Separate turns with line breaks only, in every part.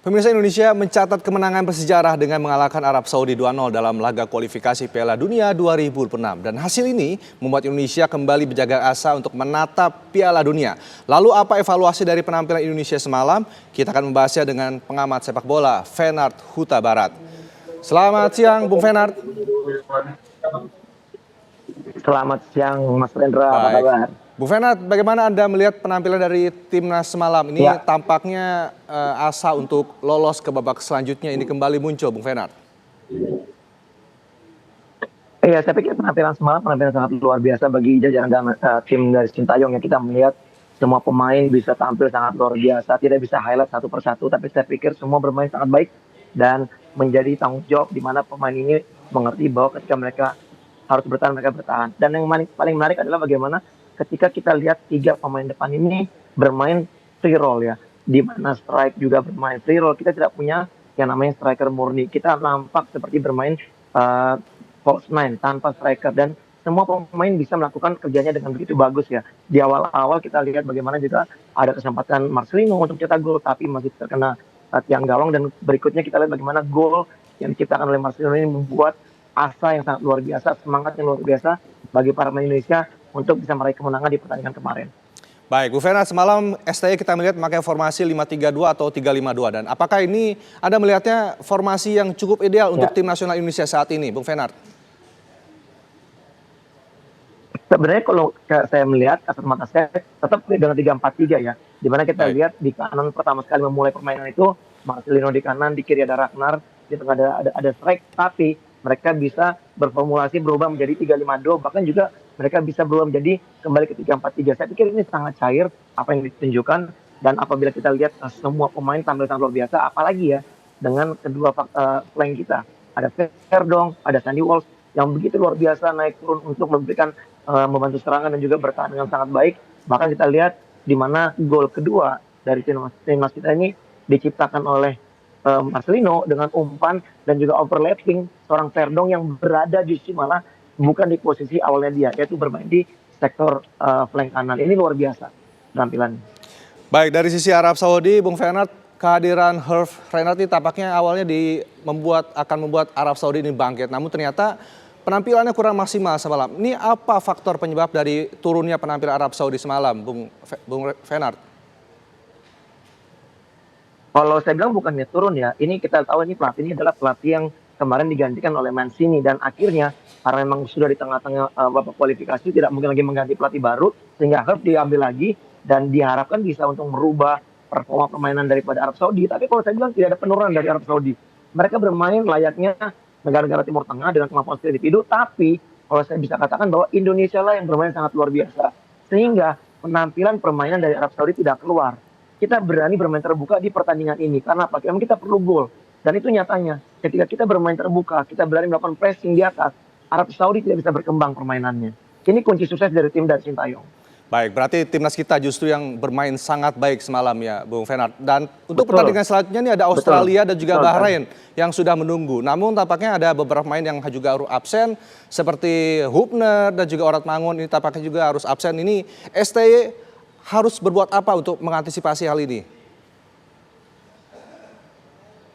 Pemirsa, Indonesia mencatat kemenangan bersejarah dengan mengalahkan Arab Saudi 2-0 dalam laga kualifikasi Piala Dunia 2006. Dan hasil ini membuat Indonesia kembali berjaga asa untuk menatap Piala Dunia. Lalu apa evaluasi dari penampilan Indonesia semalam? Kita akan membahasnya dengan pengamat sepak bola, Fenard Huta Barat. Selamat siang, Bung Fenard.
Selamat siang, Mas Rendra. Apa kabar?
Bu Fenard, bagaimana Anda melihat penampilan dari timnas semalam? Ini tampaknya asa untuk lolos ke babak selanjutnya ini kembali muncul, Bung Fenard.
Iya, saya pikir penampilan semalam sangat luar biasa bagi jajaran tim dari Sintayong. Ya, kita melihat semua pemain bisa tampil sangat luar biasa. Tidak bisa highlight satu persatu, tapi saya pikir semua bermain sangat baik dan menjadi tanggung jawab di mana pemain ini mengerti bahwa ketika mereka harus bertahan, mereka bertahan. Dan yang paling menarik adalah bagaimana ketika kita lihat tiga pemain depan ini bermain free roll ya, di mana strike juga bermain free roll. Kita tidak punya yang namanya striker murni. Kita nampak seperti bermain false nine tanpa striker, dan semua pemain bisa melakukan kerjanya dengan begitu bagus ya. Di awal-awal kita lihat bagaimana juga ada kesempatan Marcelino untuk cetak gol, tapi masih terkena tiang gawang, dan berikutnya kita lihat bagaimana gol yang diciptakan oleh Marcelino ini membuat asa yang sangat luar biasa, semangat yang luar biasa bagi para pemain Indonesia untuk bisa meraih kemenangan di pertandingan kemarin.
Baik, Bu Fenard, semalam STY kita melihat memakai formasi 5-3-2 atau 3-5-2. Dan apakah ini Anda melihatnya formasi yang cukup ideal untuk tim nasional Indonesia saat ini, Bung Fenard?
Sebenarnya kalau saya melihat kasat mata saya tetap dengan 3-4-3 ya. Dimana kita lihat di kanan pertama sekali memulai permainan itu Marcelino di kanan, di kiri ada Ragnar, di tengah ada strike, tapi mereka bisa berformulasi berubah menjadi 3-5-2, bahkan juga mereka bisa berubah menjadi kembali ke 3-4-3. Saya pikir ini sangat cair apa yang ditunjukkan, dan apabila kita lihat semua pemain tampil sangat luar biasa, apalagi ya dengan kedua flank kita. Ada Verdong, ada Sandy Walsh yang begitu luar biasa naik turun untuk memberikan membantu serangan dan juga bertahan dengan sangat baik. Bahkan kita lihat di mana gol kedua dari timnas kita ini diciptakan oleh Marcelino dengan umpan dan juga overlapping seorang Verdong yang berada justru malah bukan di posisi awalnya dia, yaitu bermain di sektor flank kanan. Ini luar biasa penampilannya.
Baik, dari sisi Arab Saudi, Bung Fenard, kehadiran Herve Renard ini tampaknya awalnya akan membuat Arab Saudi ini bangkit. Namun ternyata penampilannya kurang maksimal semalam. Ini apa faktor penyebab dari turunnya penampilan Arab Saudi semalam, Bung Fenard?
Kalau saya bilang bukannya turun ya, ini kita tahu ini pelatih ini adalah pelatih yang kemarin digantikan oleh Mancini, dan akhirnya karena memang sudah di tengah-tengah babak kualifikasi tidak mungkin lagi mengganti pelatih baru, sehingga Herve diambil lagi dan diharapkan bisa untuk merubah performa permainan daripada Arab Saudi. Tapi kalau saya bilang tidak ada penurunan dari Arab Saudi. Mereka bermain layaknya negara-negara Timur Tengah dengan kemampuan skill individu, tapi kalau saya bisa katakan bahwa Indonesia lah yang bermain sangat luar biasa, sehingga penampilan permainan dari Arab Saudi tidak keluar. Kita berani bermain terbuka di pertandingan ini karena apa? Karena kita perlu gol, dan itu nyatanya ketika kita bermain terbuka, kita berani melakukan pressing di atas, Arab Saudi tidak bisa berkembang permainannya. Ini kunci sukses dari tim dari Sintayong.
Baik, berarti timnas kita justru yang bermain sangat baik semalam ya, Bung Fenard. Dan untuk pertandingan selanjutnya ini ada Australia dan juga Bahrain yang sudah menunggu. Namun tampaknya ada beberapa pemain yang juga harus absen, seperti Hubner dan juga Orat Mangun ini tampaknya juga harus absen. Ini STY harus berbuat apa untuk mengantisipasi hal ini?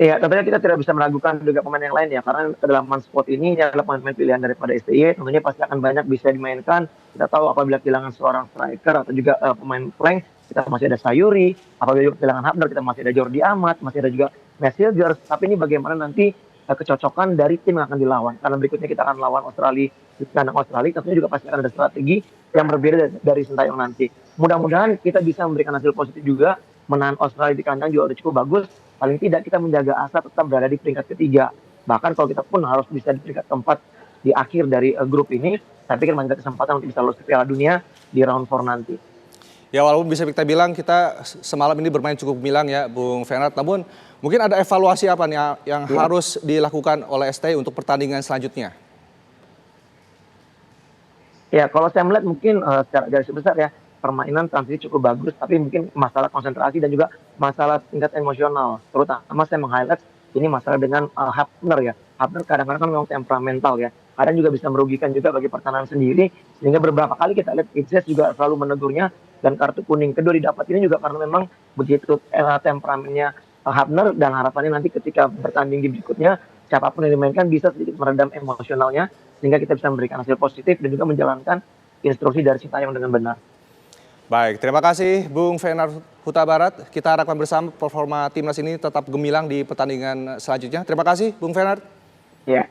Iya, tentunya kita tidak bisa meragukan juga pemain yang lain ya, karena kedalaman spot ini adalah pemain pilihan daripada STY, tentunya pasti akan banyak bisa dimainkan. Kita tahu apabila kehilangan seorang striker atau juga pemain flank, kita masih ada Sayuri, apabila kehilangan Hubner, kita masih ada Jordi Amat, masih ada juga Messenger. Tapi ini bagaimana nanti kecocokan dari tim yang akan dilawan, karena berikutnya kita akan lawan Australia, di kandang Australia, tentunya juga pasti akan ada strategi yang berbeda dari Sintayong nanti. Mudah-mudahan kita bisa memberikan hasil positif juga, menahan Australia di kandang juga udah cukup bagus. Paling tidak kita menjaga asa tetap berada di peringkat ketiga. Bahkan kalau kita pun harus bisa di peringkat keempat di akhir dari grup ini, saya pikir masih ada kesempatan untuk bisa lolos ke Piala Dunia di round 4 nanti.
Ya, walaupun bisa kita bilang kita semalam ini bermain cukup gemilang ya, Bung Fenard. Namun mungkin ada evaluasi apa nih yang harus dilakukan oleh STY untuk pertandingan selanjutnya?
Ya, kalau saya melihat mungkin secara garis besar ya, permainan transisi cukup bagus, tapi mungkin masalah konsentrasi dan juga masalah tingkat emosional. Terutama saya meng-highlight ini masalah dengan Hubner ya. Hubner kadang-kadang kan memang temperamental ya. Kadang juga bisa merugikan juga bagi pertahanan sendiri, sehingga beberapa kali kita lihat Itses juga selalu menegurnya, dan kartu kuning kedua didapat ini juga karena memang begitu temperamennya Hubner, dan harapannya nanti ketika bertanding di berikutnya siapapun yang dimainkan bisa sedikit meredam emosionalnya sehingga kita bisa memberikan hasil positif dan juga menjalankan instruksi dari Sintayong dengan benar.
Baik, terima kasih Bung Fenar Huta Barat. Kita harapkan bersama performa timnas ini tetap gemilang di pertandingan selanjutnya. Terima kasih Bung Fenar.
Ya.